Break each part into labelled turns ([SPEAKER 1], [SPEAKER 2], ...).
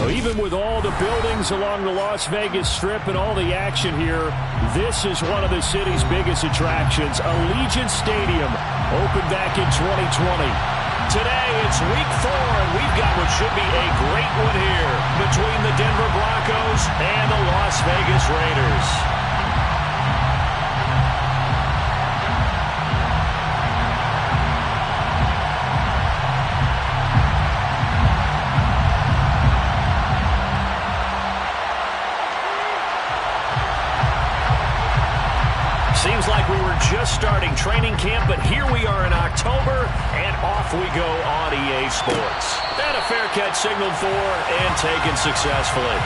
[SPEAKER 1] Well, even with all the buildings along the Las Vegas Strip and all the action here, this is one of the city's biggest attractions. Allegiant Stadium opened back in 2020.
[SPEAKER 2] Today, it's week 4, and we've got what should be a great one here between the Denver Broncos and the Las Vegas Raiders. Seems like we were just starting training camp, but here we are in October, and off we go on EA Sports. And a fair catch signaled for and taken successfully.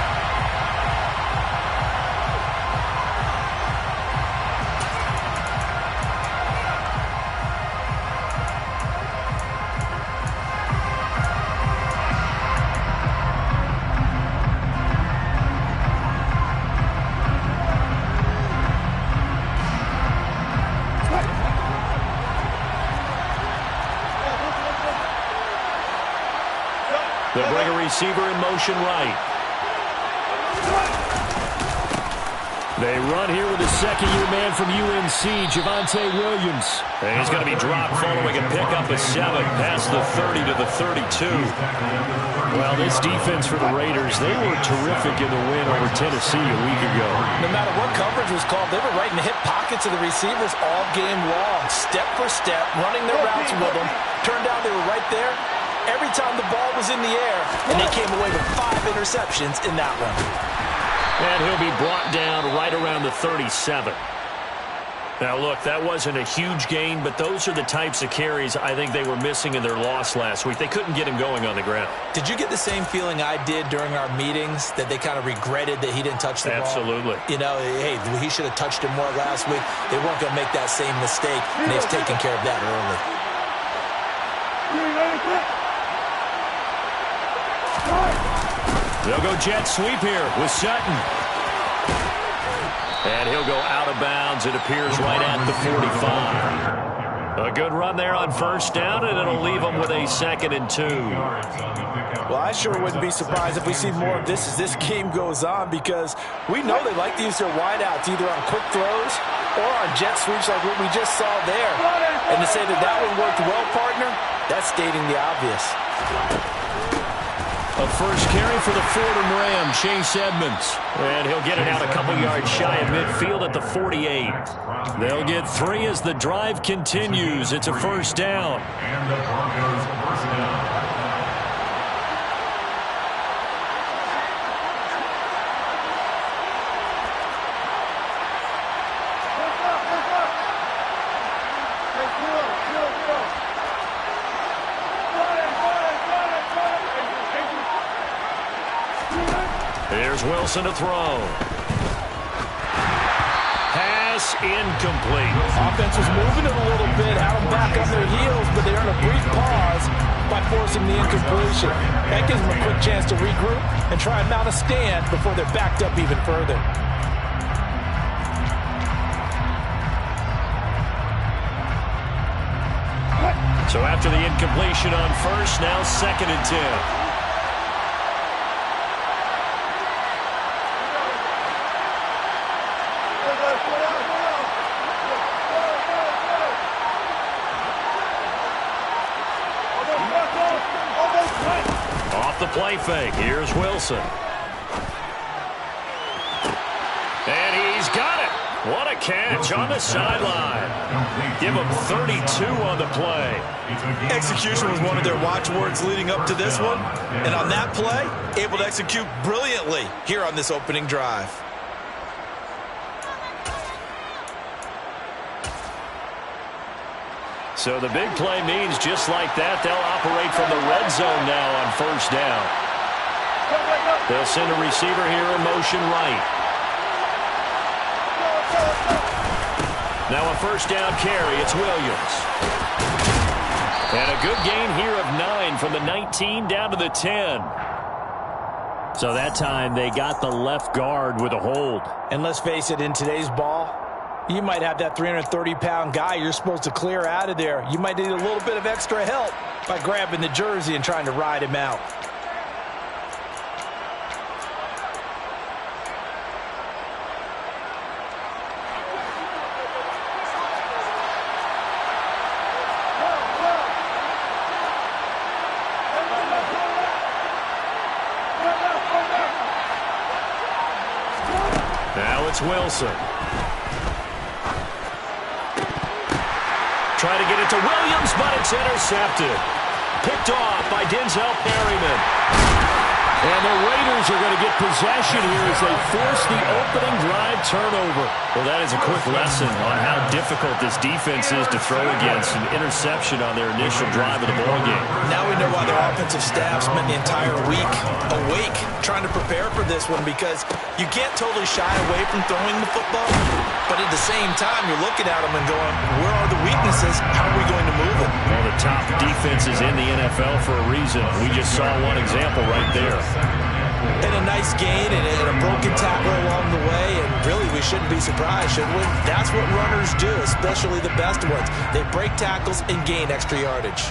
[SPEAKER 2] They'll bring a receiver in motion right.
[SPEAKER 1] They run here with a second-year man from UNC, Javonte Williams.
[SPEAKER 2] And he's going to be dropped following a pickup of 7 past the 30 to the 32.
[SPEAKER 1] Well, this defense for the Raiders, they were terrific in the win over Tennessee a week ago.
[SPEAKER 3] No matter what coverage was called, they were right in the hip pockets of the receivers all game long, step for step, running their routes with them. Turned out they were right there every time the ball was in the air, and they came away with 5 interceptions in that one.
[SPEAKER 2] And he'll be brought down right around the 37. Now, look, that wasn't a huge gain, but those are the types of carries I think they were missing in their loss last week. They couldn't get him going on the ground.
[SPEAKER 3] Did you get the same feeling I did during our meetings, that they kind of regretted that he didn't touch the ball?
[SPEAKER 2] Absolutely.
[SPEAKER 3] You know, hey, he should have touched him more last week. They weren't going to make that same mistake, and they've taken care of that early.
[SPEAKER 2] They'll go jet sweep here with Sutton. And he'll go out of bounds, it appears, right at the 45. A good run there on first down, and it'll leave them with a 2nd and 2.
[SPEAKER 3] Well, I sure wouldn't be surprised if we see more of this as this game goes on, because we know they like to use their wideouts either on quick throws or on jet sweeps like what we just saw there. And to say that that one worked well, partner, that's stating the obvious.
[SPEAKER 1] A first carry for the Fordham Ram, Chase Edmonds.
[SPEAKER 2] And he'll get it out a couple yards shy of midfield at the 48.
[SPEAKER 1] They'll get 3 as the drive continues. It's a first down.
[SPEAKER 4] And the Broncos first down.
[SPEAKER 2] Here's Wilson to throw. Pass incomplete.
[SPEAKER 3] Offense was moving it a little bit, had them back on their heels, but they earned a brief pause by forcing the incompletion. That gives them a quick chance to regroup and try and mount a stand before they're backed up even further.
[SPEAKER 2] So after the incompletion on first, now 2nd and 10. Off the play fake, here's Wilson. And he's got it. What a catch on the sideline. Give him 32 on the play.
[SPEAKER 5] Execution was one of their watchwords leading up to this one. And on that play, able to execute brilliantly here on this opening drive.
[SPEAKER 2] So the big play means just like that, they'll operate from the red zone now on first down. They'll send a receiver here in motion right. Now a first down carry, it's Williams. And a good gain here of 9 from the 19 down to the 10.
[SPEAKER 1] So that time they got the left guard with a hold.
[SPEAKER 3] And let's face it, in today's ball, you might have that 330-pound guy you're supposed to clear out of there. You might need a little bit of extra help by grabbing the jersey and trying to ride him out.
[SPEAKER 2] it's Wilson. Try to get it to Williams, but it's intercepted. Picked off by Denzel Perryman.
[SPEAKER 1] And the Raiders are going to get possession here as they force the opening drive turnover.
[SPEAKER 2] Well, that is a quick lesson on how difficult this defense is to throw against. An interception on their initial drive of the ballgame.
[SPEAKER 3] Now we know why their offensive staff spent the entire week awake trying to prepare for this one, because you can't totally shy away from throwing the football, but at the same time you're looking at them and going, where are the weaknesses? How are we going to move it?
[SPEAKER 2] Well, the top defenses in the NFL for a reason. We just saw one example right there.
[SPEAKER 3] And a nice gain and a broken tackle along the way, and really we shouldn't be surprised, should we? That's what runners do, especially the best ones. They break tackles and gain extra yardage.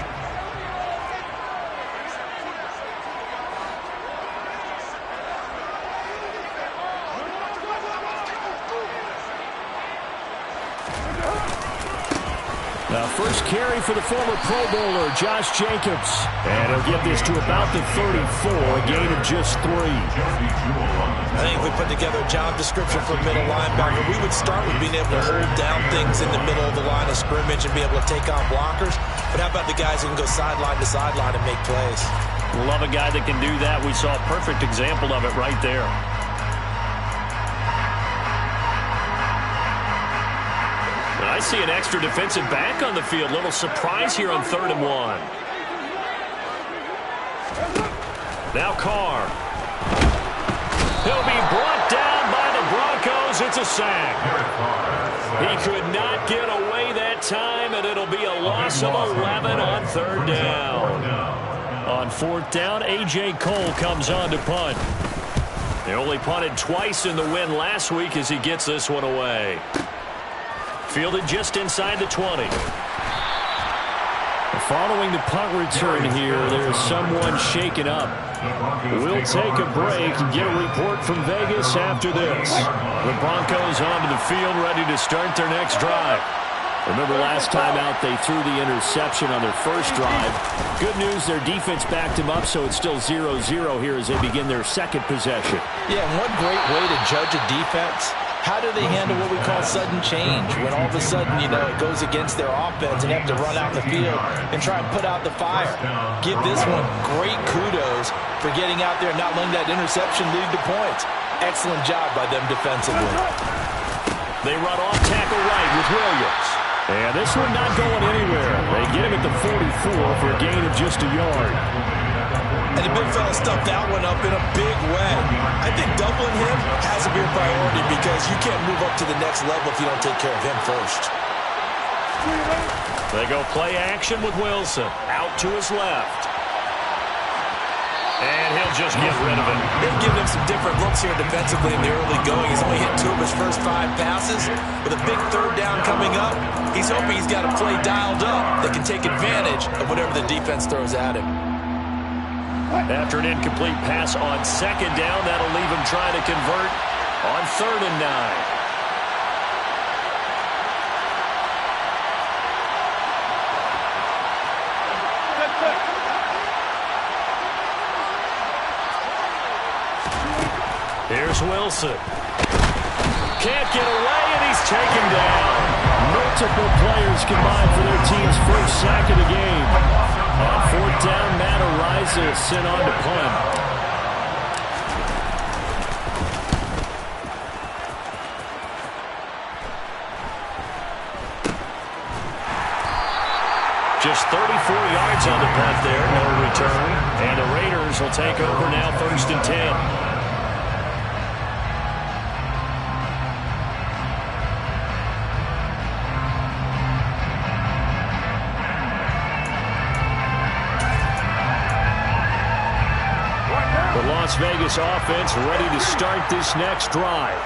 [SPEAKER 1] First carry for the former Pro Bowler, Josh Jacobs. And he'll get this to about the 34, a gain of just 3.
[SPEAKER 3] I think if we put together a job description for middle linebacker, we would start with being able to hold down things in the middle of the line of scrimmage and be able to take on blockers. But how about the guys who can go sideline to sideline and make plays?
[SPEAKER 2] Love a guy that can do that. We saw a perfect example of it right there. I see an extra defensive back on the field. Little surprise here on 3rd and 1. Now Carr. He'll be brought down by the Broncos. It's a sack. He could not get away that time, and it'll be a loss of 11 on 3rd down. On 4th down, A.J. Cole comes on to punt. They only punted twice in the win last week as he gets this one away. Fielded just inside the 20.
[SPEAKER 1] Following the punt return here, there's someone shaken up. We'll take a break and get a report from Vegas after this. The Broncos onto the field, ready to start their next drive. Remember last time out, they threw the interception on their first drive. Good news, their defense backed them up, so it's still 0-0 here as they begin their second possession.
[SPEAKER 3] Yeah, and one great way to judge a defense. How do they handle what we call sudden change? When all of a sudden, you know, it goes against their offense and they have to run out in the field and try and put out the fire. Give this one great kudos for getting out there and not letting that interception lead to points. Excellent job by them defensively.
[SPEAKER 2] They run off tackle right with Williams.
[SPEAKER 1] And this one not going anywhere. They get him at the 44 for a gain of just a yard.
[SPEAKER 3] And the big fella stuffed that one up in a big way. I think doubling him has to be a priority because you can't move up to the next level if you don't take care of him first.
[SPEAKER 2] They go play action with Wilson. Out to his left. And he'll just get rid of it.
[SPEAKER 3] They've given him some different looks here defensively in the early going. He's only hit 2 of his first 5 passes. With a big 3rd down coming up, he's hoping he's got a play dialed up that can take advantage of whatever the defense throws at him.
[SPEAKER 2] After an incomplete pass on 2nd down, that'll leave him trying to convert on 3rd and 9. Here's Wilson. Can't get away, and he's taken down.
[SPEAKER 1] Multiple players combined for their team's first sack of the game. On 4th down, Matt Ariza is sent on to punt.
[SPEAKER 2] Just 34 yards on the punt there, no return. And the Raiders will take over now 1st and 10. Las Vegas offense ready to start this next drive.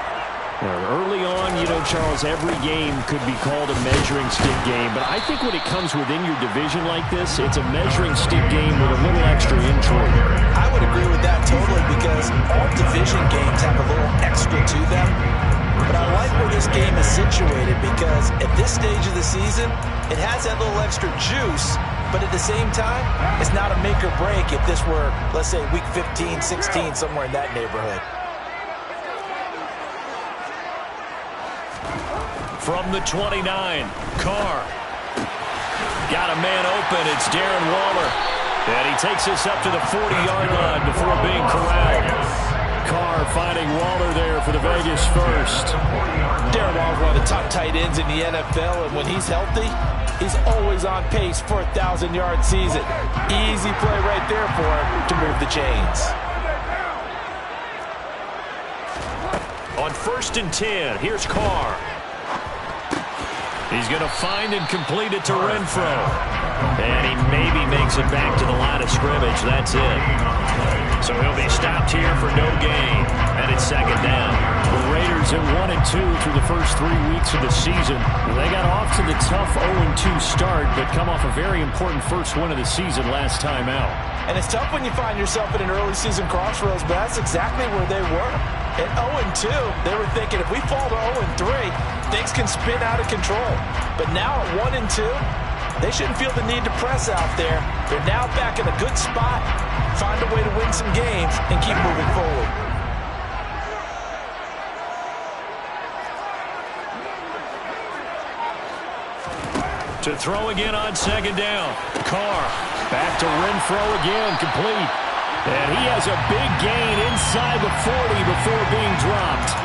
[SPEAKER 1] Early on, you know, Charles, every game could be called a measuring stick game, but I think when it comes within your division like this, it's a measuring stick game with a little extra intrigue.
[SPEAKER 3] I would agree with that totally because all division games have a little extra to them. But I like where this game is situated because at this stage of the season, it has that little extra juice. But at the same time, it's not a make or break if this were, let's say, week 15, 16, somewhere in that neighborhood.
[SPEAKER 1] From the 29, Carr. Got a man open. It's Darren Waller. And he takes this up to the 40-yard line before being corralled. Carr finding Waller there for the Vegas first.
[SPEAKER 3] Darren Waller's one of the top tight ends in the NFL, and when he's healthy, he's always on pace for a 1,000-yard season. Easy play right there for him to move the chains.
[SPEAKER 1] On 1st and 10, here's Carr. He's going to find and complete it to Renfro. And he maybe makes it back to the line of scrimmage. That's it. So he'll be stopped here for no gain. And it's 2nd down. The Raiders at 1-2 through the first 3 weeks of the season. They got off to the tough 0-2 start, but come off a very important first win of the season last time out.
[SPEAKER 3] And it's tough when you find yourself in an early season crossroads, but that's exactly where they were. At 0-2, they were thinking if we fall to 0-3, things can spin out of control. But now at 1-2, they shouldn't feel the need to press out there. They're now back in a good spot, find a way to win some games, and keep moving forward.
[SPEAKER 1] To throw again on 2nd down. Carr back to Renfro again, complete. And he has a big gain inside the 40 before being dropped.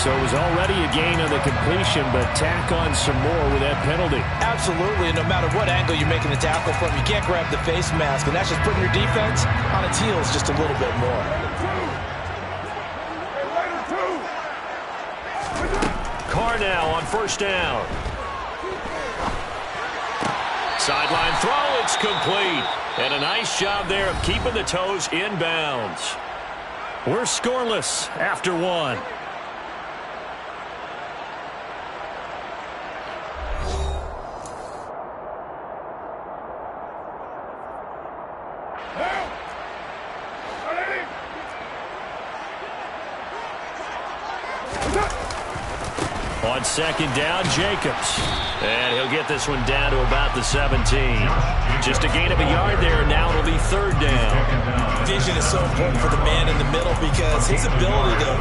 [SPEAKER 1] So it was already a gain on the completion, but tack on some more with that penalty.
[SPEAKER 3] Absolutely, and no matter what angle you're making the tackle from, you can't grab the face mask, and that's just putting your defense on its heels just a little bit more.
[SPEAKER 1] Carr now on 1st down. Sideline throw, it's complete. And a nice job there of keeping the toes inbounds. We're scoreless after 1. On 2nd down, Jacobs. And he'll get this one down to about the 17. Just a gain of a yard there, and now it'll be 3rd down.
[SPEAKER 3] Vision is so important for the man in the middle because his ability to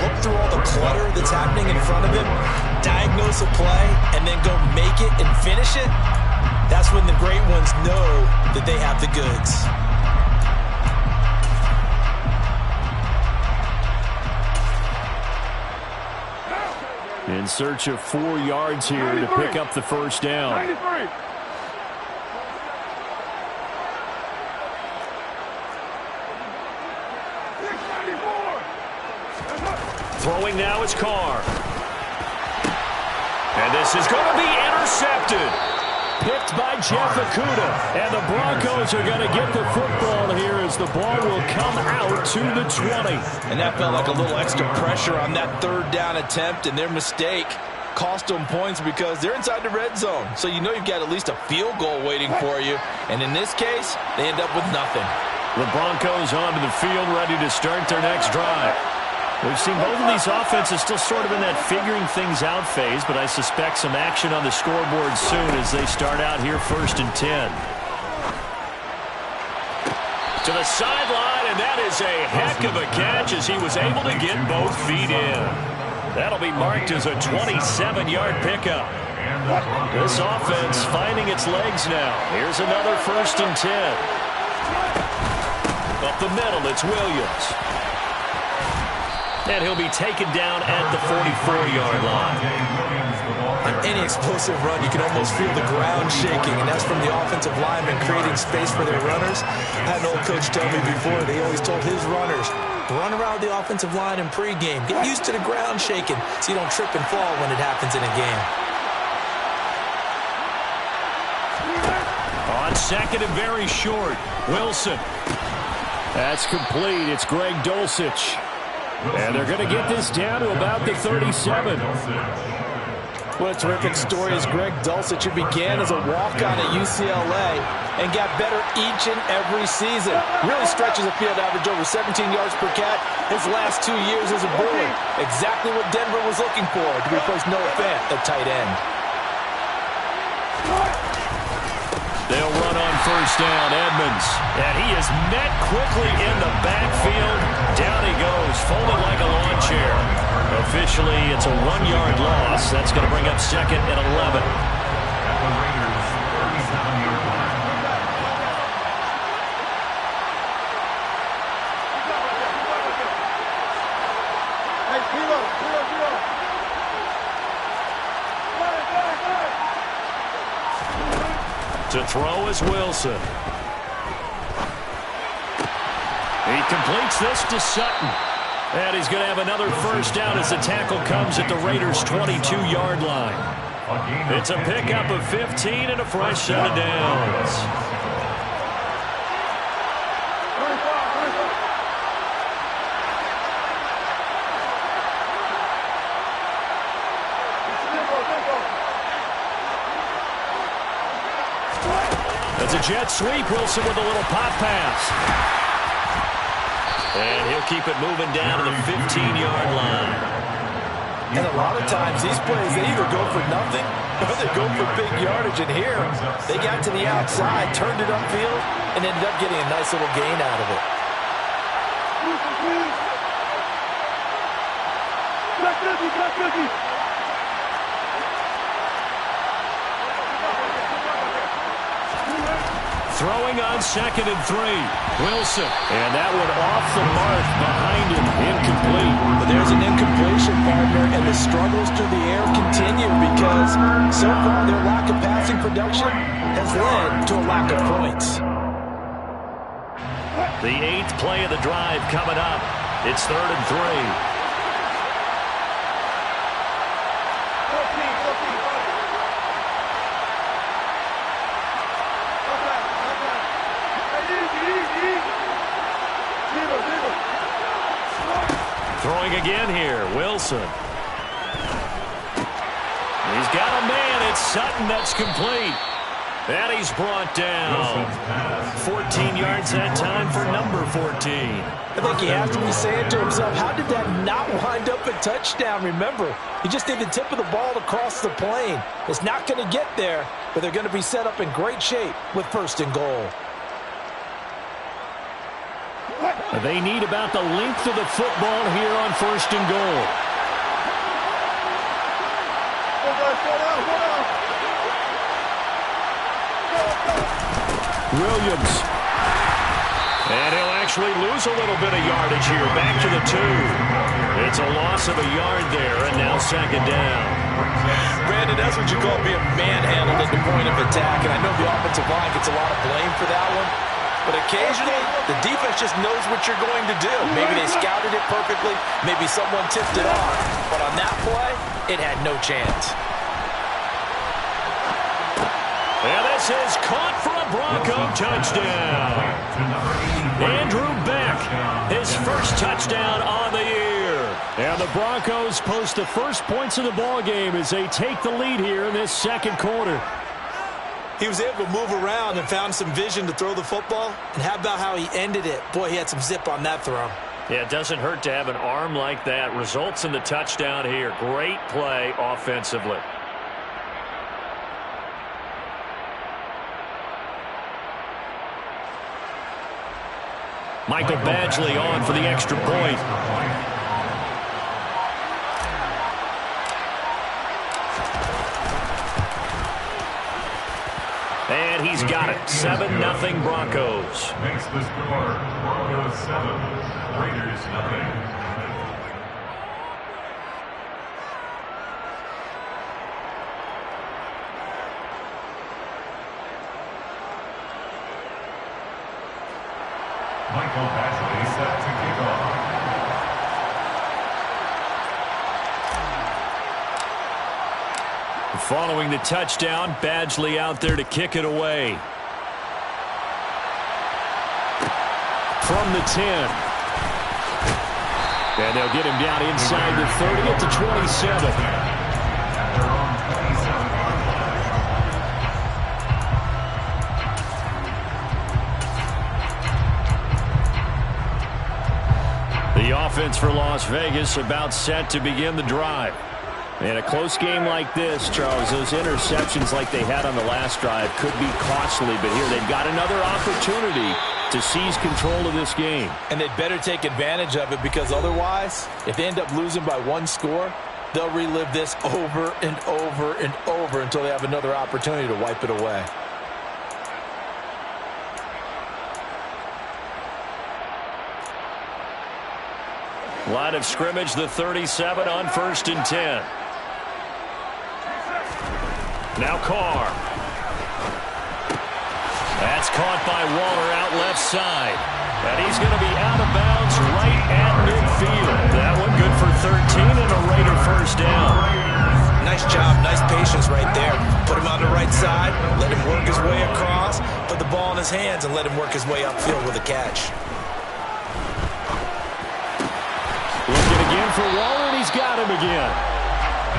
[SPEAKER 3] look through all the clutter that's happening in front of him, diagnose a play, and then go make it and finish it, that's when the great ones know that they have the goods.
[SPEAKER 1] In search of 4 yards here to pick up the 1st down.
[SPEAKER 4] 93.
[SPEAKER 1] Throwing now is Carr. And this is going to be intercepted. Picked by Jeff Okudah. And the Broncos are going to get the football here as the ball will come out to the 20.
[SPEAKER 3] And that felt like a little extra pressure on that 3rd down attempt, and their mistake cost them points because they're inside the red zone. So you know you've got at least a field goal waiting for you. And in this case, they end up with nothing.
[SPEAKER 1] The Broncos onto the field ready to start their next drive. We've seen both of these offenses still sort of in that figuring things out phase, but I suspect some action on the scoreboard soon as they start out here 1st and 10. To the sideline, and that is a heck of a catch as he was able to get both feet in. That'll be marked as a 27-yard pickup. This offense finding its legs now. Here's another 1st and 10. Up the middle, it's Williams. And he'll be taken down at the 44-yard line.
[SPEAKER 3] On any explosive run, you can almost feel the ground shaking, and that's from the offensive linemen creating space for their runners. I had an old coach tell me before, they always told his runners, run around the offensive line in pregame. Get used to the ground shaking so you don't trip and fall when it happens in a game.
[SPEAKER 1] On 2nd and very short, Wilson. That's complete. It's Greg Dulcich. And they're going to get this down to about the 37.
[SPEAKER 3] What a terrific story is Greg Dulcich, who began as a walk-on at UCLA and got better each and every season. Really stretches a field average over 17 yards per catch his last 2 years as a Bully. Exactly what Denver was looking for to replace Noah Fant at tight end.
[SPEAKER 1] They'll run on 1st down, Edmonds. And he is met quickly in the backfield. Down he goes, folded like a lawn chair.
[SPEAKER 2] Officially, it's a 1-yard loss. That's going to bring up second and 11.
[SPEAKER 4] At the Raiders' 37-yard line.
[SPEAKER 2] To throw is Wilson. He completes this to Sutton. And he's going to have another first down as the tackle comes at the Raiders' 22-yard line. It's a pickup of 15 and a fresh set of downs. It's a jet sweep. Wilson with a little pop pass. And he'll keep it moving down to the 15-yard line.
[SPEAKER 3] And a lot of times these plays, they either go for nothing or they go for big yardage. And here, they got to the outside, turned it upfield, and ended up getting a nice little gain out of it.
[SPEAKER 2] Throwing on 2nd and 3. Wilson. And that one off the mark behind him. Incomplete.
[SPEAKER 3] But there's an incompletion, partner, and the struggles through the air continue because so far their lack of passing production has led to a lack of points.
[SPEAKER 2] The 8th play of the drive coming up. It's 3rd and 3. Throwing again here, Wilson. He's got a man. It's Sutton. That's complete. And he's brought down. 14 yards that time for number 14.
[SPEAKER 3] I think he has to be saying to himself, how did that not wind up a touchdown? Remember, he just did the tip of the ball to cross the plane. It's not going to get there, but they're going to be set up in great shape with 1st and goal.
[SPEAKER 2] They need about the length of the football here on 1st and goal. Williams. And he'll actually lose a little bit of yardage here. Back to the 2. It's a loss of a yard there, and now 2nd down.
[SPEAKER 3] Brandon, that's what you call being manhandled at the point of attack, and I know the offensive line gets a lot of blame for that one. But occasionally, the defense just knows what you're going to do. Maybe they scouted it perfectly. Maybe someone tipped it off. But on that play, it had no chance.
[SPEAKER 2] And this is caught for a Bronco touchdown. Andrew Beck, his first touchdown on the year. And the Broncos post the first points of the ballgame as they take the lead here in this 2nd quarter.
[SPEAKER 3] He was able to move around and found some vision to throw the football. And how about how he ended it? Boy, he had some zip on that throw.
[SPEAKER 2] Yeah, it doesn't hurt to have an arm like that. Results in the touchdown here. Great play offensively. Michael Badgley on for the extra point. And he's got it. 7-0 Broncos.
[SPEAKER 4] Makes the score Broncos 7, Raiders 0. Michael Badgley set to kick off.
[SPEAKER 2] Following the touchdown, Badgley out there to kick it away. From the 10. And they'll get him down inside the 30 at the 27. The offense for Las Vegas about set to begin the drive. In a close game like this, Charles, those interceptions like they had on the last drive could be costly, but here they've got another opportunity
[SPEAKER 1] to seize control of this game.
[SPEAKER 3] And they'd better take advantage of it, because otherwise, if they end up losing by one score, they'll relive this over and over and over until they have another opportunity to wipe it away.
[SPEAKER 1] Line of scrimmage, the 37 on 1st and 10. Now Carr. That's caught by Waller out left side. And he's going to be out of bounds right at midfield. That one good for 13 and a Raider first down.
[SPEAKER 3] Nice job, nice patience right there. Put him on the right side, let him work his way across, put the ball in his hands, and let him work his way upfield with a catch.
[SPEAKER 1] Looking again for Waller, and he's got him again.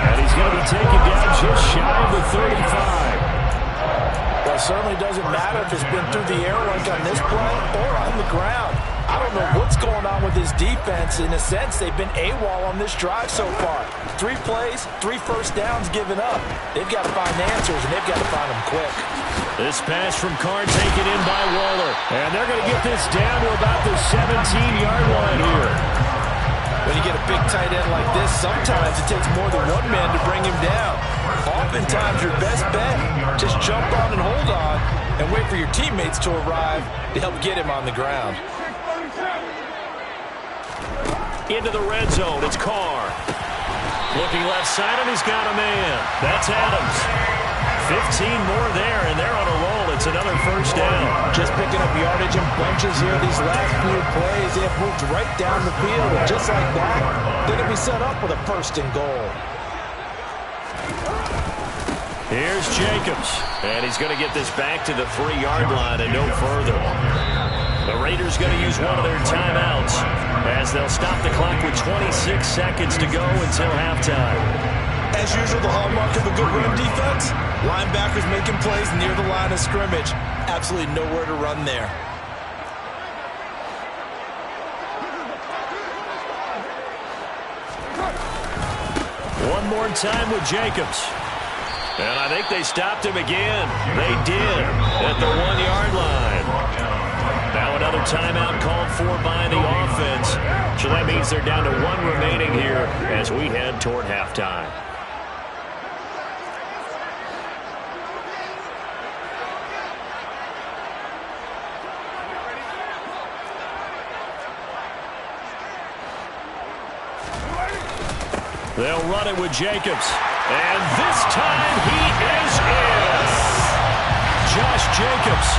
[SPEAKER 1] And he's going to be taken down just shy of the 35.
[SPEAKER 3] Well, it certainly doesn't matter if it's been through the air like on this play or on the ground. I don't know what's going on with this defense. In a sense, they've been AWOL on this drive so far. 3 plays, 3 first downs given up. They've got to find answers, and they've got to find them quick.
[SPEAKER 1] This pass from Carr taken in by Waller. And they're going to get this down to about the 17-yard line here.
[SPEAKER 3] When you get a big tight end like this, sometimes it takes more than one man to bring him down. Oftentimes, your best bet, just jump on and hold on and wait for your teammates to arrive to help get him on the ground.
[SPEAKER 2] Into the red zone, it's Carr. Looking left side, and he's got a man. That's Adams. 15 more there, and they're on a roll. It's another first down.
[SPEAKER 3] Just picking up yardage in bunches here these last few plays. They have moved right down the field, and just like that, they're going to be set up with a first and goal.
[SPEAKER 2] Here's Jacobs, and he's going to get this back to the 3-yard line and no further. The Raiders going to use one of their timeouts as they'll stop the clock with 26 seconds to go until halftime.
[SPEAKER 3] As usual, the hallmark of a good run defense, linebackers making plays near the line of scrimmage. Absolutely nowhere to run there.
[SPEAKER 2] One more time with Jacobs. And I think they stopped him again. They did at the 1-yard line. Now another timeout called for by the offense. So that means they're down to 1 remaining here as we head toward halftime. They'll run it with Jacobs. And this time he is in. Josh Jacobs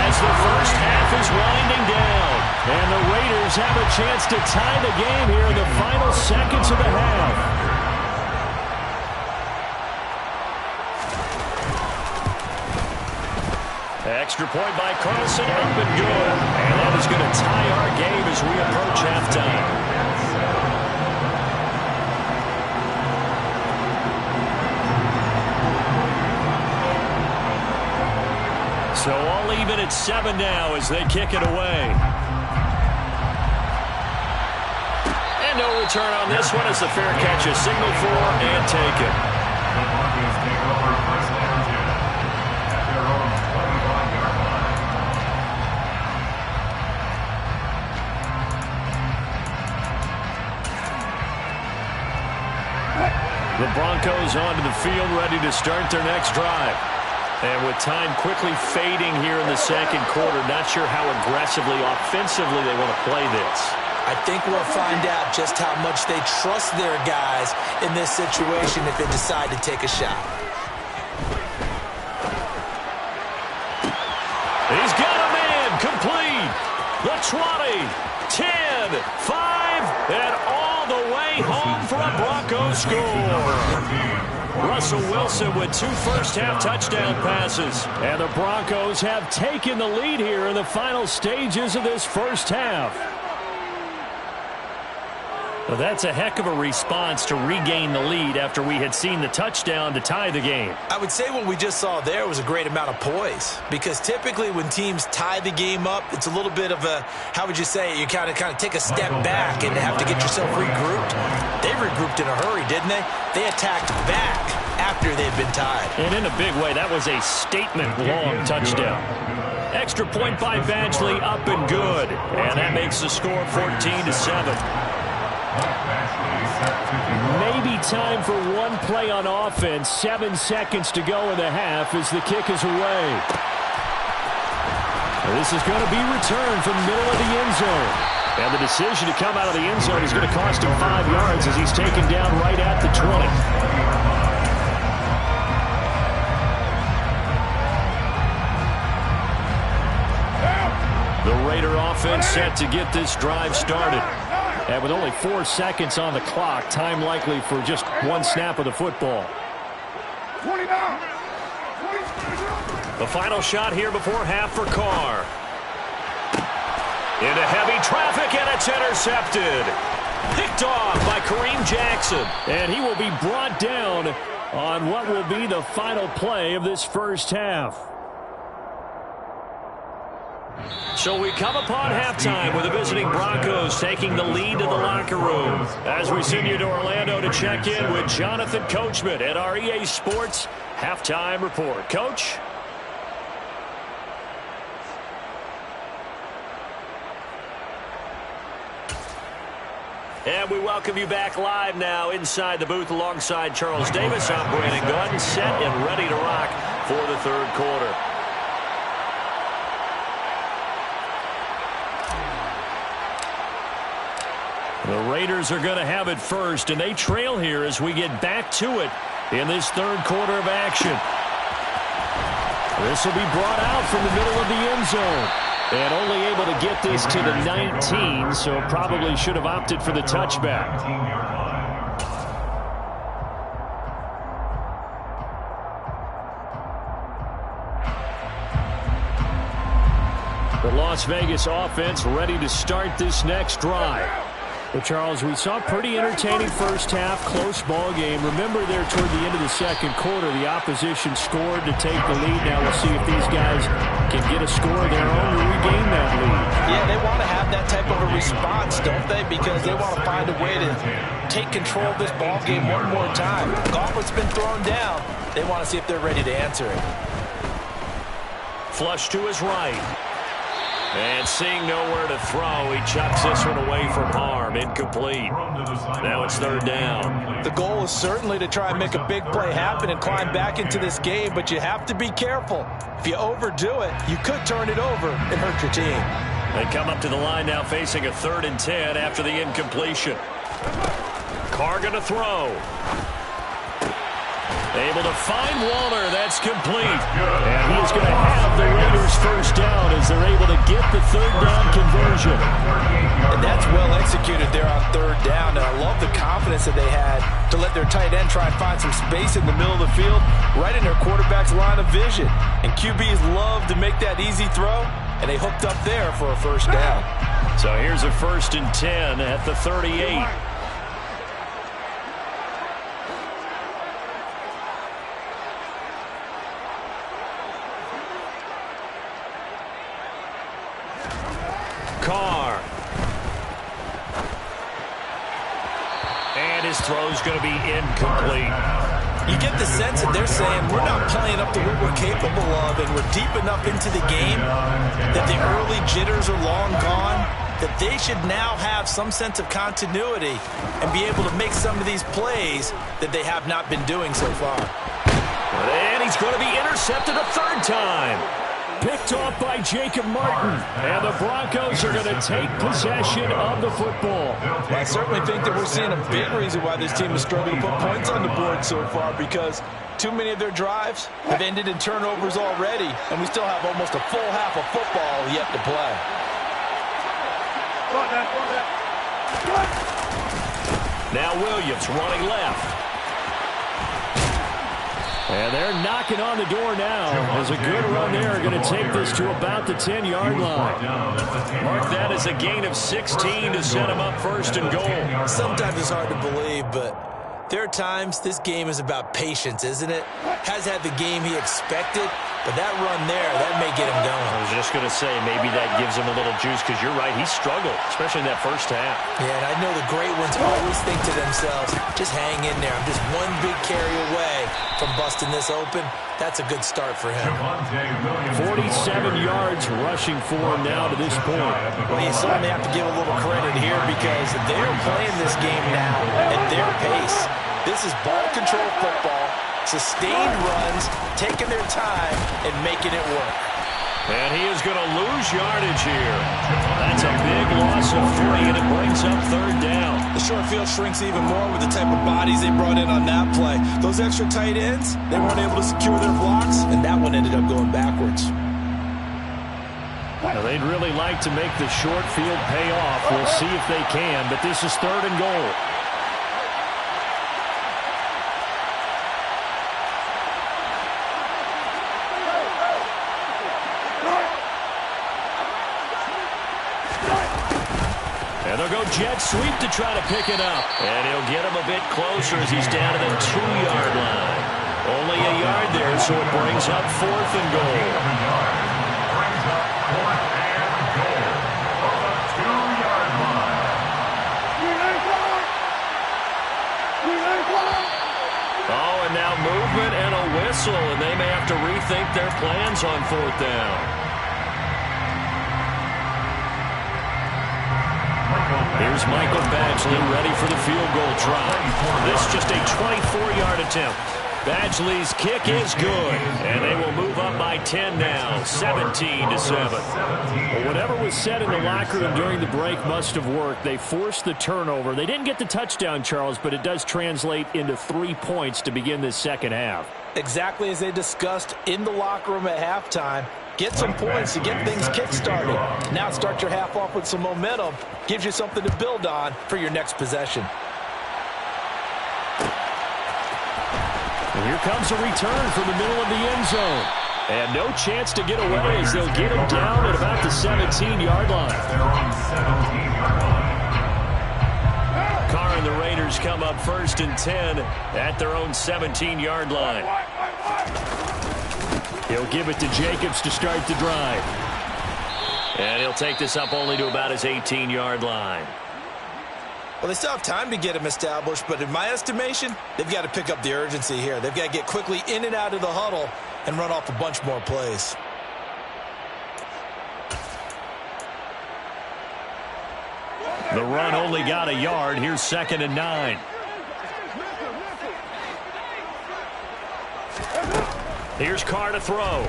[SPEAKER 2] as the first half is winding down. And the Raiders have a chance to tie the game here in the final seconds of the half. Extra point by Carlson, up and good. And that is going to tie our game as we approach halftime. So all even at 7 now as they kick it away. And no return on this one as the fair catch is signaled for and taken.
[SPEAKER 4] The Broncos take over first and 10 at their own 25-yard line.
[SPEAKER 1] The Broncos onto the field ready to start their next drive.
[SPEAKER 2] And with time quickly fading here in the second quarter, not sure how aggressively, offensively they want to play this.
[SPEAKER 3] I think we'll find out just how much they trust their guys in this situation if they decide to take a shot.
[SPEAKER 2] He's got a man complete. The 20, 10, 5, and all the way home for a Broncos score.
[SPEAKER 1] Russell Wilson with 2 first-half touchdown passes. And the Broncos have taken the lead here in the final stages of this first half. Well, that's a heck of a response to regain the lead after we had seen the touchdown to tie the game.
[SPEAKER 3] I would say what we just saw there was a great amount of poise, because typically when teams tie the game up, it's a little bit of a, how would you say, you kind of take a step back and have to get yourself regrouped. They regrouped in a hurry, didn't they? They attacked back after they'd been tied.
[SPEAKER 1] And in a big way, that was a statement-long touchdown.
[SPEAKER 2] Extra point by Badgley, up and good. And that makes the score 14-7.
[SPEAKER 1] Maybe time for one play on offense. 7 seconds to go in the half as the kick is away. This is going to be returned from the middle of the end zone. And the decision to come out of the end zone is going to cost him 5 yards as he's taken down right at the 20. The Raider offense set to get this drive started. And with only 4 seconds on the clock, time likely for just one snap of the football.
[SPEAKER 2] The final shot here before half for Carr. Into heavy traffic, and it's intercepted. Picked off by Kareem Jackson.
[SPEAKER 1] And he will be brought down on what will be the final play of this first half.
[SPEAKER 2] So we come upon halftime with the visiting Broncos taking the lead to the locker room. As we send you to Orlando to check in with Jonathan Coachman at our EA Sports Halftime Report. Coach? And we welcome you back live now inside the booth alongside Charles Davis. I'm Brandon Gunn, set and ready to rock for the third quarter.
[SPEAKER 1] The Raiders are going to have it first, and they trail here as we get back to it in this third quarter of action. This will be brought out from the middle of the end zone. And only able to get this to the 19, so probably should have opted for the touchback. The Las Vegas offense ready to start this next drive. But, Charles, we saw a pretty entertaining first half, close ball game. Remember there toward the end of the second quarter, the opposition scored to take the lead. Now we'll see if these guys can get a score of their own to regain that lead.
[SPEAKER 3] Yeah, they want to have that type of a response, don't they? Because they want to find a way to take control of this ball game one more time. Gauntlet's been thrown down. They want to see if they're ready to answer it.
[SPEAKER 2] Flush to his right. And seeing nowhere to throw, he chucks this one away from harm. Incomplete. Now it's third down.
[SPEAKER 3] The goal is certainly to try and make a big play happen and climb back into this game, but you have to be careful. If you overdo it, you could turn it over and hurt your team.
[SPEAKER 2] They come up to the line now facing a 3rd and 10 after the incompletion. Carr going to throw. Able to find Waller. That's complete.
[SPEAKER 1] And he's going to have the Raiders first down as they're able to get the third down conversion.
[SPEAKER 3] And that's well executed there on third down. And I love the confidence that they had to let their tight end try and find some space in the middle of the field, right in their quarterback's line of vision. And QBs love to make that easy throw, and they hooked up there for a first down.
[SPEAKER 2] So here's a 1st and 10 at the 38. Carr. And his throw's going to be incomplete.
[SPEAKER 3] You get the sense that they're saying we're not playing up to what we're capable of, and we're deep enough into the game that the early jitters are long gone, that they should now have some sense of continuity and be able to make some of these plays that they have not been doing so far.
[SPEAKER 2] And he's going to be intercepted a 3rd time.
[SPEAKER 1] Picked off by Jacob Martin. And the Broncos are going to take possession of the football.
[SPEAKER 3] Well, I certainly think that we're seeing a big reason why this team has struggled to put points on the board so far, because too many of their drives have ended in turnovers already, and we still have almost a full half of football yet to play.
[SPEAKER 2] Now Williams running left.
[SPEAKER 1] And they're knocking on the door now. As a good run there, going to take this to about the 10-yard line.
[SPEAKER 2] Mark that as a gain of 16 to set him up 1st and goal.
[SPEAKER 3] Sometimes it's hard to believe, but there are times this game is about patience, isn't it? Has had the game he expected, but that run there, that may get him going.
[SPEAKER 2] I was just going to say, maybe that gives him a little juice, because you're right, he struggled, especially in that first half.
[SPEAKER 3] Yeah, and I know the great ones always think to themselves, just hang in there. I'm just one big carry away, from busting this open. That's a good start for him.
[SPEAKER 1] 47 yards rushing for him now to this point.
[SPEAKER 3] Well, you certainly have to give a little credit here because they're playing this game now at their pace. This is ball control football, sustained runs, taking their time, and making it work.
[SPEAKER 2] And he is going to lose yardage here. That's a big loss of 3, and it brings up 3rd down.
[SPEAKER 3] The short field shrinks even more with the type of bodies they brought in on that play. Those extra tight ends, they weren't able to secure their blocks, and that one ended up going backwards.
[SPEAKER 1] Now, they'd really like to make the short field pay off. We'll see if they can, but this is 3rd and goal. And they'll go jet sweep to try to pick it up.
[SPEAKER 2] And he'll get him a bit closer as he's down to the 2-yard line. Only a yard there, so it brings up 4th and goal.
[SPEAKER 4] Brings up 4th and goal from the 2-yard line.
[SPEAKER 2] Oh, and now movement and a whistle, and they may have to rethink their plans on 4th down.
[SPEAKER 1] Here's Michael Badgley ready for the field goal try.
[SPEAKER 2] This just a 24-yard attempt. Badgley's kick is good, and they will move up by 10 now, 17-7.
[SPEAKER 1] Well, whatever was said in the locker room during the break must have worked. They forced the turnover. They didn't get the touchdown, Charles, but it does translate into 3 points to begin this second half.
[SPEAKER 3] Exactly as they discussed in the locker room at halftime. Get some points to get things kick-started. Now start your half off with some momentum. Gives you something to build on for your next possession.
[SPEAKER 1] And here comes a return from the middle of the end zone. And no chance to get away as they'll get him down at about the 17-yard line.
[SPEAKER 2] Carr and the Raiders come up 1st and 10 at their own 17-yard line.
[SPEAKER 1] He'll give it to Jacobs to start the drive.
[SPEAKER 2] And he'll take this up only to about his 18-yard line.
[SPEAKER 3] Well, they still have time to get him established, but in my estimation, they've got to pick up the urgency here. They've got to get quickly in and out of the huddle and run off a bunch more plays.
[SPEAKER 1] The run only got a yard. Here's 2nd and 9.
[SPEAKER 2] Here's Carr to throw.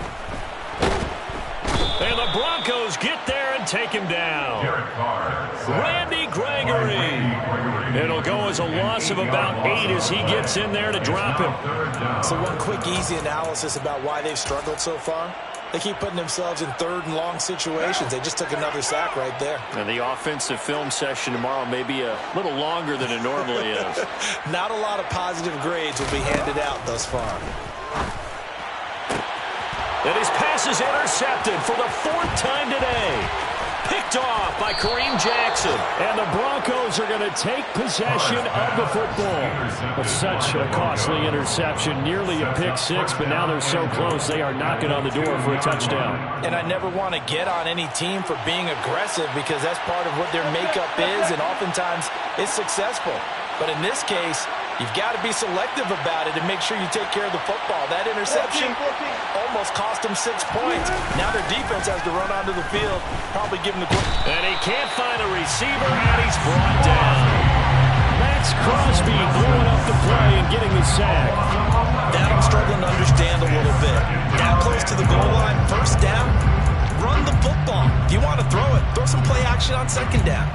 [SPEAKER 2] And the Broncos get there and take him down. Randy Gregory. It'll go as a loss of about 8 as he gets in there to drop him.
[SPEAKER 3] So one quick, easy analysis about why they've struggled so far. They keep putting themselves in 3rd and long situations. They just took another sack right there.
[SPEAKER 1] And the offensive film session tomorrow may be a little longer than it normally is.
[SPEAKER 3] Not a lot of positive grades will be handed out thus far.
[SPEAKER 2] And his pass is intercepted for the 4th time today. Picked off by Kareem Jackson.
[SPEAKER 1] And the Broncos are going to take possession of the football. Well, such a costly interception. Nearly a pick-6, but now they're so close they are knocking on the door for a touchdown.
[SPEAKER 3] And I never want to get on any team for being aggressive because that's part of what their makeup is, and oftentimes it's successful. But in this case, you've got to be selective about it and make sure you take care of the football. That interception almost cost them 6 points. Now their defense has to run onto the field, probably give them the...
[SPEAKER 2] And he can't find a receiver, and he's brought down.
[SPEAKER 1] Max Crosby blowing up the play and getting the sack.
[SPEAKER 3] That I'm struggling to understand a little bit. That close to the goal line, 1st down, run the football. If you want to throw it, throw some play action on 2nd down.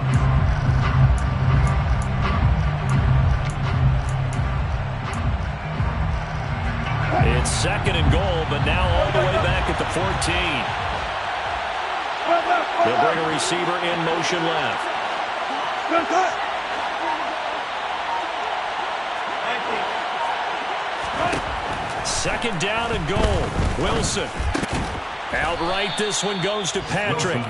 [SPEAKER 2] It's 2nd and goal, but now all the way back at the 14. They'll bring a receiver in motion left. 2nd down and goal. Wilson. Outright, this one goes to Patrick.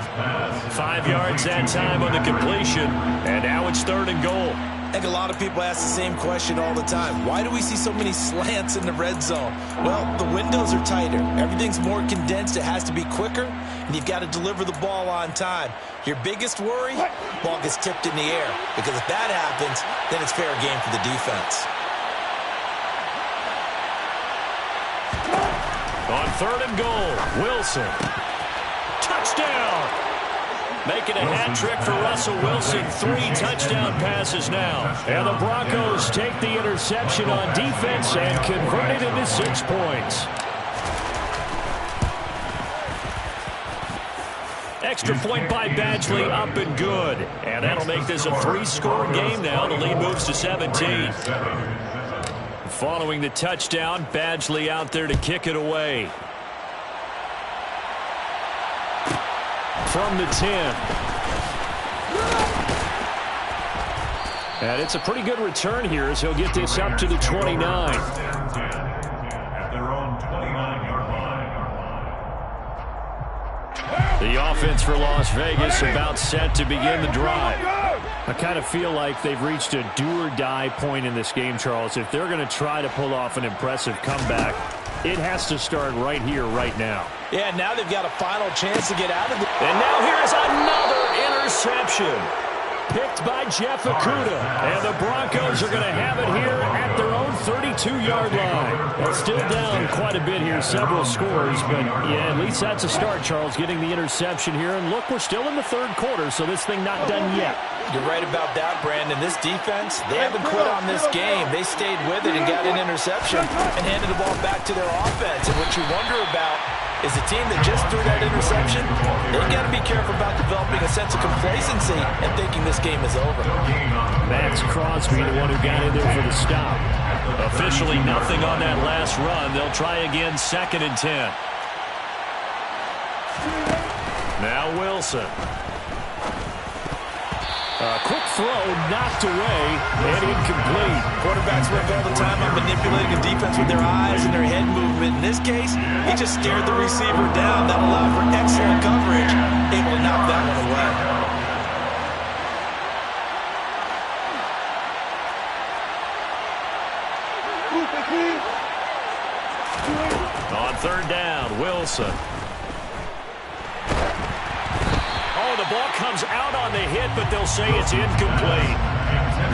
[SPEAKER 2] 5 yards that time on the completion, and now it's 3rd and goal.
[SPEAKER 3] I think a lot of people ask the same question all the time. Why do we see so many slants in the red zone? Well, the windows are tighter. Everything's more condensed. It has to be quicker, and you've got to deliver the ball on time. Your biggest worry? Ball gets tipped in the air, because if that happens, then it's fair game for the defense.
[SPEAKER 2] On 3rd and goal, Wilson. Touchdown! Making a hat trick for Russell Wilson. 3 touchdown passes now.
[SPEAKER 1] And the Broncos take the interception on defense and convert it into 6 points.
[SPEAKER 2] Extra point by Badgley, up and good. And that'll make this a 3-score game now. The lead moves to 17. Following the touchdown, Badgley out there to kick it away.
[SPEAKER 1] From the 10. And it's a pretty good return here as he'll get this up to the 29.
[SPEAKER 4] At their own 29-yard line.
[SPEAKER 1] The offense for Las Vegas about set to begin the drive. I kind of feel like they've reached a do-or-die point in this game, Charles. If they're going to try to pull off an impressive comeback, it has to start right here, right now.
[SPEAKER 3] Yeah, now they've got a final chance to get out of it.
[SPEAKER 2] And now here's another interception.
[SPEAKER 1] Picked by Jeff Okudah. And the Broncos are going to have it here at their own 32-yard line. Well, still down quite a bit here, several scores. But, yeah, at least that's a start, Charles, getting the interception here. And, look, we're still in the 3rd quarter, so this thing not done yet.
[SPEAKER 3] You're right about that, Brandon. This defense, they haven't quit on this game. They stayed with it and got an interception and handed the ball back to their offense. And what you wonder about is a team that just threw that interception, they got to be careful about developing a sense of complacency and thinking this game is over.
[SPEAKER 1] Max Crosby, the one who got in there for the stop.
[SPEAKER 2] Officially nothing on that last run. They'll try again, 2nd and 10. Now Wilson.
[SPEAKER 1] A quick throw knocked away and incomplete.
[SPEAKER 3] Quarterbacks work all the time on manipulating the defense with their eyes and their head movement. In this case, he just stared the receiver down. That allowed for excellent coverage, able to knock that one away.
[SPEAKER 2] On 3rd down, Wilson. The ball comes out on the hit, but they'll say it's incomplete.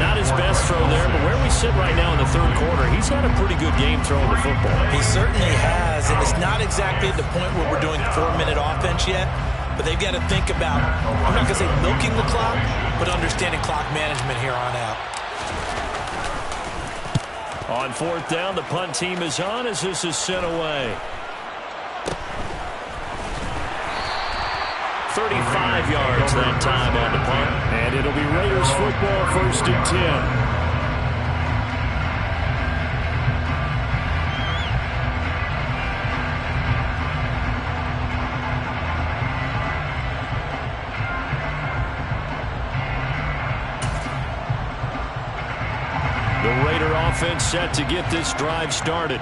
[SPEAKER 2] Not his best throw there, but where we sit right now in the 3rd quarter, he's had a pretty good game throwing the football.
[SPEAKER 3] He certainly has, and it's not exactly at the point where we're doing 4-minute offense yet, but they've got to think about, I'm not going to say milking the clock, but understanding clock management here on out.
[SPEAKER 2] On 4th down, the punt team is on as this is sent away. 35 yards that time on the punt.
[SPEAKER 1] And it'll be Raiders football, 1st and 10. The Raider offense set to get this drive started.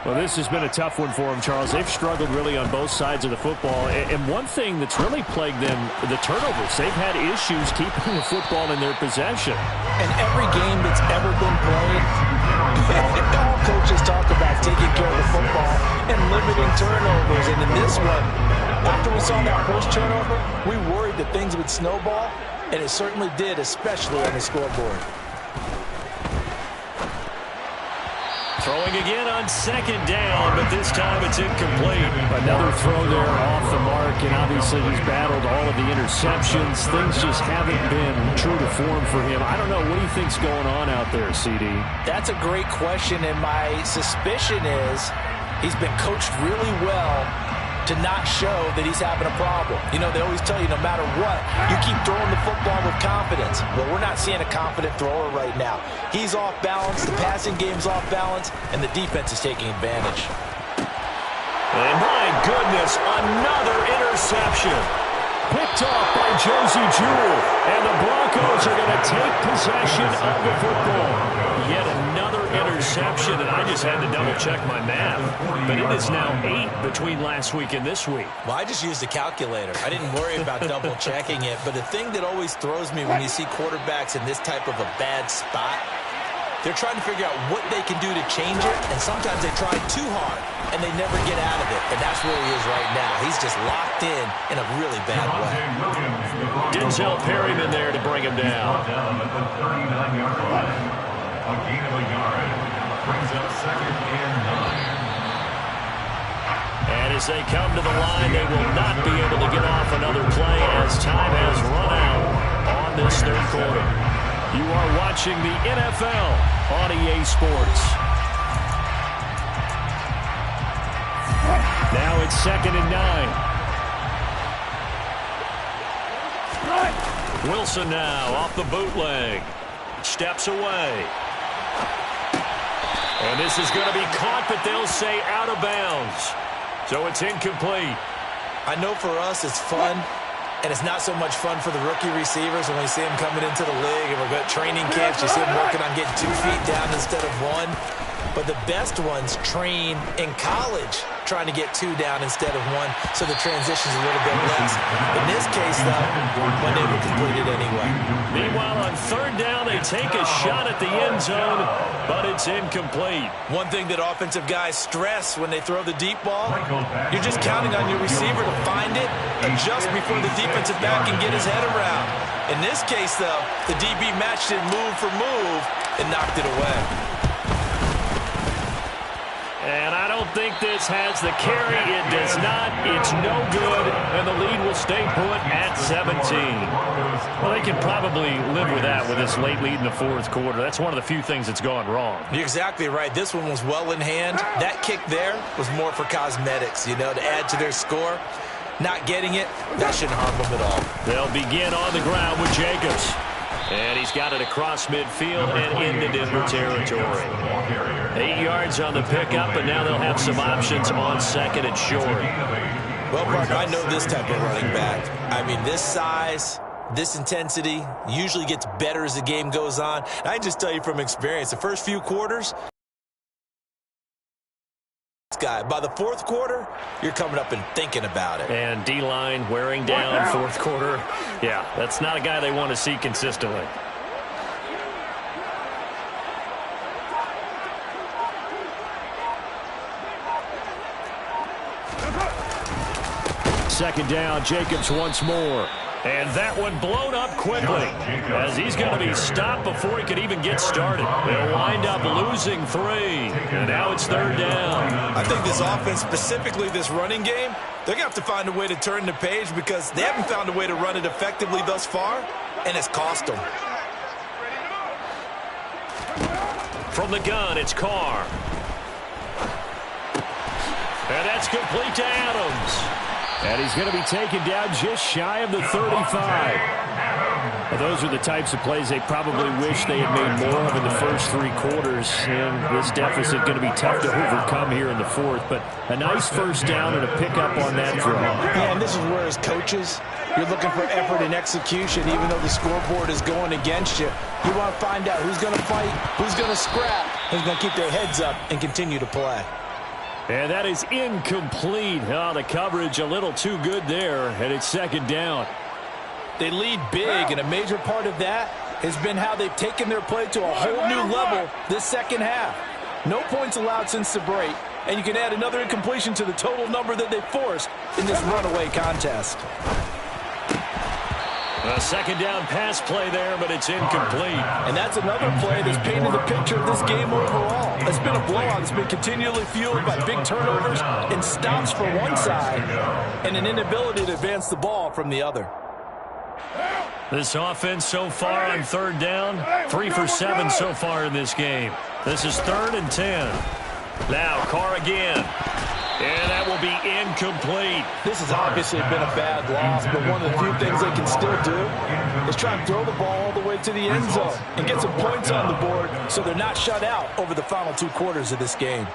[SPEAKER 1] Well, this has been a tough one for them, Charles. They've struggled really on both sides of the football. And one thing that's really plagued them, the turnovers. They've had issues keeping the football in their possession.
[SPEAKER 3] And every game that's ever been played, all coaches talk about taking care of the football and limiting turnovers. And in this one, after we saw that first turnover, we worried that things would snowball, and it certainly did, especially on the scoreboard.
[SPEAKER 2] Throwing again on 2nd down, but this time it's incomplete.
[SPEAKER 1] Another throw there off the mark, and obviously he's battled all of the interceptions. Things just haven't been true to form for him. I don't know. What do you think's going on out there, CD?
[SPEAKER 3] That's a great question, and my suspicion is he's been coached really well to not show that he's having a problem. You know, they always tell you no matter what, you keep throwing the football with confidence. Well, we're not seeing a confident thrower right now. He's off balance, the passing game's off balance, and the defense is taking advantage.
[SPEAKER 2] And my goodness, another interception.
[SPEAKER 1] Picked off by Josie Jewell, and the Broncos are going to take possession of the football.
[SPEAKER 2] Yet another interception, and I just had to double-check my math. But it is now 8 between last week and this week.
[SPEAKER 3] Well, I just used a calculator. I didn't worry about double-checking it. But the thing that always throws me when you see quarterbacks in this type of a bad spot, they're trying to figure out what they can do to change it, and sometimes they try too hard, and they never get out of it. And that's where he is right now. He's just locked in a really bad way.
[SPEAKER 2] Denzel Perryman there to bring him down.
[SPEAKER 4] Down at the 39-yard line. A gain of a yard brings up 2nd and 9.
[SPEAKER 2] as they come to the line, they will not be able to get off another play as time has run out on this third quarter. You are watching the NFL on EA Sports.
[SPEAKER 1] Now it's 2nd and 9.
[SPEAKER 2] Wilson now off the bootleg. Steps away. And this is going to be caught, but they'll say out of bounds. So it's incomplete.
[SPEAKER 3] I know for us it's fun, and it's not so much fun for the rookie receivers when we see them coming into the league and we're going to training camps. You see them working on getting 2 feet down instead of 1. But the best ones train in college trying to get 2 down instead of 1, so the transition's a little bit less. In this case, though, when they were completed anyway.
[SPEAKER 2] Meanwhile, on 3rd down, they take a shot at the end zone, but it's incomplete.
[SPEAKER 3] One thing that offensive guys stress when they throw the deep ball, you're just counting on your receiver to find it, adjust before the defensive back can get his head around. In this case, though, the DB matched it move for move and knocked it away.
[SPEAKER 2] And I don't think this has the carry. It does not. It's no good. And the lead will stay put at 17. Well, they can probably live with that with this late lead in the 4th quarter. That's one of the few things that's gone wrong.
[SPEAKER 3] You're exactly right. This one was well in hand. That kick there was more for cosmetics, to add to their score. Not getting it, that shouldn't harm them at all.
[SPEAKER 2] They'll begin on the ground with Jacobs. And he's got it across midfield and into Denver territory. 8 yards on the pickup, but now they'll have some options on 2nd and short.
[SPEAKER 3] Well, partner, I know this type of running back. I mean, this size, this intensity usually gets better as the game goes on. And I can just tell you from experience, the first few quarters, guy. By the 4th quarter, you're coming up and thinking about it.
[SPEAKER 2] And D-line wearing down 4th quarter. Yeah, that's not a guy they want to see consistently.
[SPEAKER 1] Second down, Jacobs once more.
[SPEAKER 2] And that one blown up quickly as he's going to be stopped before he could even get started. They'll wind up losing 3. And now it's 3rd down.
[SPEAKER 3] I think this offense, specifically this running game, they're going to have to find a way to turn the page because they haven't found a way to run it effectively thus far, and it's cost them.
[SPEAKER 2] From the gun, it's Carr. And that's complete to Adams.
[SPEAKER 1] And he's going to be taken down just shy of the 35. Well, those are the types of plays they probably wish they had made more of in the first 3 quarters. And this deficit going to be tough to overcome here in the 4th. But a nice first down and a pickup on that throw.
[SPEAKER 3] Yeah, and this is where, as coaches, you're looking for effort and execution, even though the scoreboard is going against you. You want to find out who's going to fight, who's going to scrap, who's going to keep their heads up and continue to play.
[SPEAKER 1] And that is incomplete. Oh, the coverage a little too good there, and it's 2nd down.
[SPEAKER 3] They lead big, and a major part of that has been how they've taken their play to a whole new level this second half. No points allowed since the break, and you can add another incompletion to the total number that they forced in this runaway contest.
[SPEAKER 2] A 2nd down pass play there, but it's incomplete.
[SPEAKER 3] And that's another play that's painted the picture of this game overall. It's been a blowout. It's been continually fueled by big turnovers and stops for one side and an inability to advance the ball from the other.
[SPEAKER 2] This offense so far on 3rd down, 3 for 7 so far in this game. This is 3rd and 10. Now Carr again. And that will be incomplete.
[SPEAKER 3] This has obviously been a bad loss, but one of the few things they can still do is try and throw the ball all the way to the end zone and get some points on the board so they're not shut out over the final 2 quarters of this game.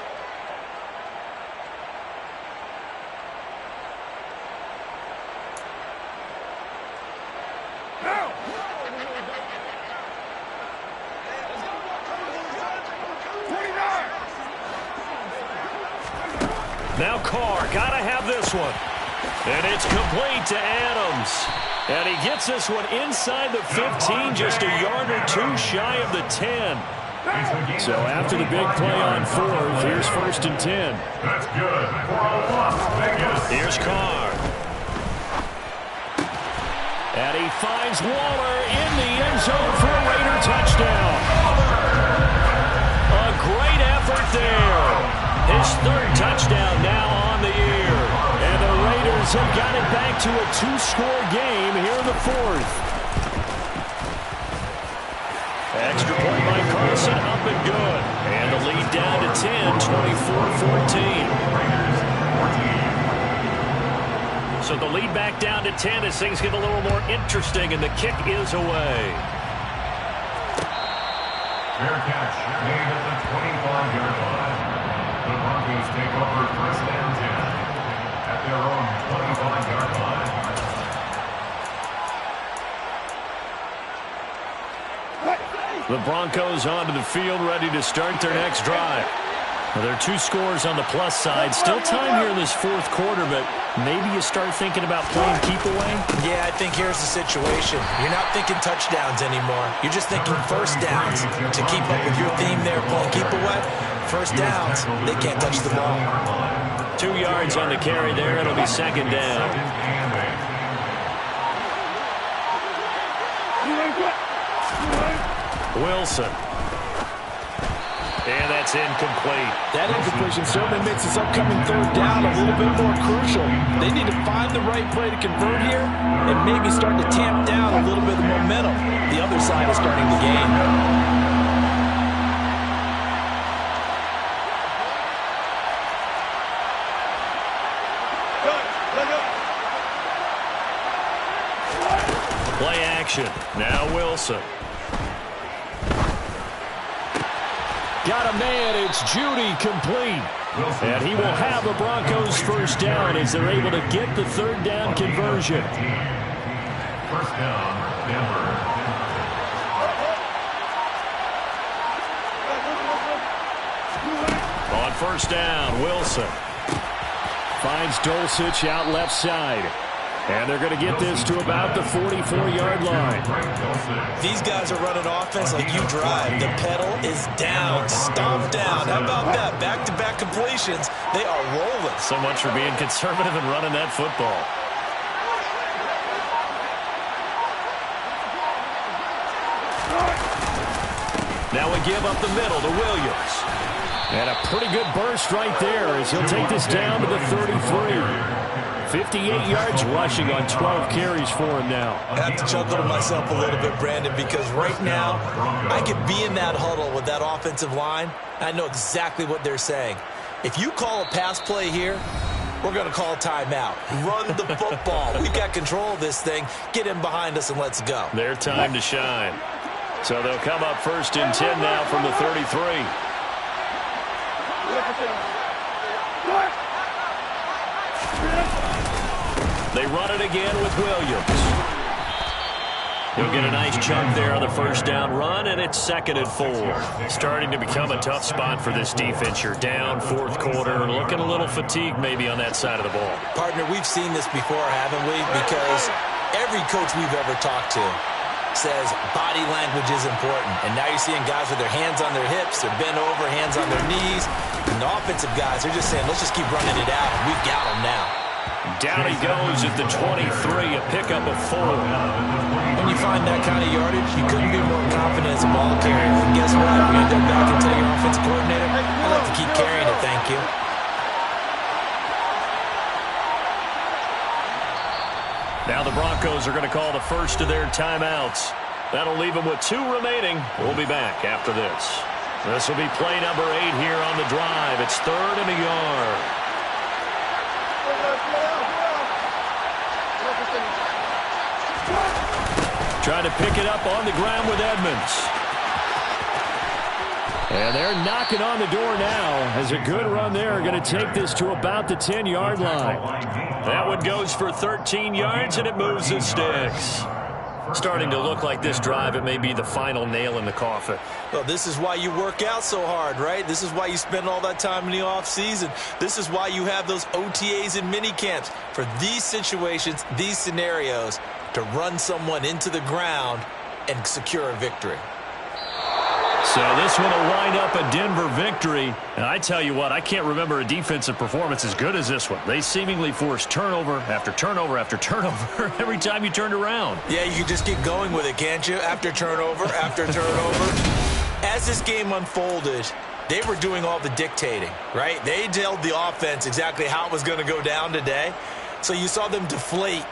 [SPEAKER 2] Now Carr, got to have this one. And it's complete to Adams. And he gets this one inside the 15, just a yard or 2 shy of the 10.
[SPEAKER 1] So after the big play on 4th, here's 1st and 10.
[SPEAKER 4] That's good.
[SPEAKER 2] Here's Carr.
[SPEAKER 1] And he finds Waller in the end zone for a Raider touchdown. A great effort there. His 3rd touchdown now on the year. to a two-score game here in the fourth. Extra point by Carlson, up and good. And the lead down to 10, 24-14.
[SPEAKER 2] So the lead back down to 10 as things get a little more interesting, and the kick is away.
[SPEAKER 4] Fair catch made at the 25-yard line. The Broncos take over first and 10 at their own 25-yard line.
[SPEAKER 1] The Broncos onto the field, ready to start their next drive. Well, there are two scores on the plus side. Still time here in this fourth quarter, but maybe you start thinking about playing keep away?
[SPEAKER 3] Yeah, I think here's the situation. You're not thinking touchdowns anymore. You're just thinking first downs. To keep up with your theme there, playing keep away, first downs, they can't touch the ball.
[SPEAKER 1] 2 yards on the carry there. It'll be second down. Wilson. And that's incomplete.
[SPEAKER 3] That incompletion certainly makes this upcoming third down a little bit more crucial. They need to find the right play to convert here and maybe start to tamp down a little bit of momentum. The other side is starting to gain.
[SPEAKER 1] Play action. Now Wilson. Got a man. It's Judy, complete. And he will have the Broncos first down as they're able to get the third down conversion.
[SPEAKER 4] First down, Denver.
[SPEAKER 1] On first down, Wilson finds Dulcich out left side. And they're going to get this to about the 44-yard line.
[SPEAKER 3] These guys are running offense like you drive. The pedal is down, stomped down. How about that? Back-to-back completions. They are rolling.
[SPEAKER 1] So much for being conservative and running that football. Now we give up the middle to Williams. And a pretty good burst right there as he'll take this down to the 33. 58 yards rushing on 12 carries for him now.
[SPEAKER 3] I have to chuckle to myself a little bit, Brandon, because right now I could be in that huddle with that offensive line. I know exactly what they're saying. If you call a pass play here, we're going to call a timeout. Run the football. We got control of this thing. Get in behind us and let's go.
[SPEAKER 1] Their time to shine. So they'll come up first and 10 now from the 33. They run it again with Williams. He'll get a nice chunk there on the first down run, and it's second and 4. Starting to become a tough spot for this defense. You're down fourth quarter, looking a little fatigued maybe on that side of the ball.
[SPEAKER 3] Partner, we've seen this before, haven't we? Because every coach we've ever talked to says body language is important. And now you're seeing guys with their hands on their hips, they're bent over, hands on their knees. And the offensive guys, they're just saying, let's just keep running it out, and we've got them now.
[SPEAKER 1] Down he goes at the 23, a pickup of 4.
[SPEAKER 3] When you find that kind of yardage, you couldn't be more confident as a ball carrier. And guess what? You end up back and tell your offensive coordinator, I'd like to keep carrying it, thank you.
[SPEAKER 1] Now the Broncos are going to call the first of their timeouts. That'll leave them with 2 remaining. We'll be back after this. This will be play number 8 here on the drive. It's 3rd and a yard. Trying to pick it up on the ground with Edmonds. And they're knocking on the door now as a good run there. Going to take this to about the 10-yard line. That one goes for 13 yards, and it moves the sticks. Starting to look like this drive, it may be the final nail in the coffin.
[SPEAKER 3] Well, this is why you work out so hard, right? This is why you spend all that time in the offseason. This is why you have those OTAs and mini camps for these situations, these scenarios, to run someone into the ground and secure a victory.
[SPEAKER 1] So this one will wind up a Denver victory. And I tell you what, I can't remember a defensive performance as good as this one. They seemingly forced turnover after turnover after turnover every time you turned around.
[SPEAKER 3] Yeah, you can just keep going with it, can't you? After turnover, after turnover. As this game unfolded, they were doing all the dictating, right? They told the offense exactly how it was going to go down today. So you saw them deflate